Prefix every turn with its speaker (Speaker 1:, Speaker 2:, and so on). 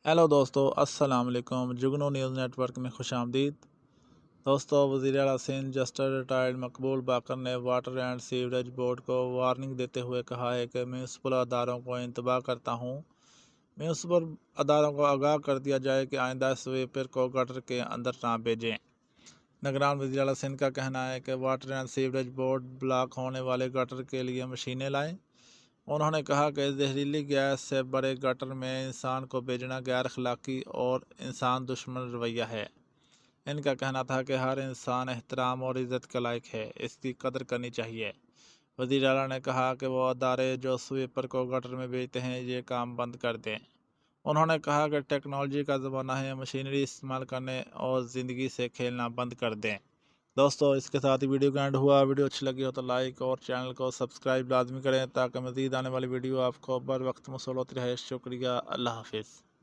Speaker 1: Hello دوستو، السلام علیکم۔ جگنو نیوز نیٹ ورک میں خوش آمدید۔ دوستو، وزیر اعلیٰ سندھ جسٹس ریٹائرڈ مقبول باقر نے واٹر اینڈ سیوریج بورڈ کو وارننگ دیتے ہوئے کہا ہے کہ میونسپل اداروں کو انتباہ کرتا ہوں میونسپل اداروں کو آگاہ کر دیا جائے کہ آئندہ سویپر کو گٹر کے اندر نہ بھیجیں۔ نگران وزیر اعلیٰ سندھ کا کہنا ہے کہ water and sewerage board block ہونے والے گٹر کے لیے مشینیں لائیں۔ انہوں نے کہا کہ زہریلی گیس سے بڑے گٹر میں انسان کو بھیجنا غیر اخلاقی اور انسان دشمن رویہ ہے۔ ان کا کہنا تھا کہ ہر انسان احترام اور عزت کے لائق ہے، اس کی قدر کرنی چاہیے۔ وزیر اعلیٰ نے کہا کہ وہ ادارے جو سویپر کو گٹر میں بھیجتے ہیں یہ کام بند کر دیں۔ انہوں نے کہا کہ ٹیکنالوجی کا زمانہ ہے، مشینری استعمال کرنے اور زندگی سے کھیلنا بند کر دیں۔ دوستو، اس کے ساتھ ہی ویڈیو کا اینڈ ہوا۔ ویڈیو اچھی لگی ہو تو لائک اور چینل کو سبسکرائب لازمی کریں تاکہ مزید آنے والی ویڈیو آپ کو بر وقت موصول ہوتی رہے۔ شکریہ، اللہ حافظ۔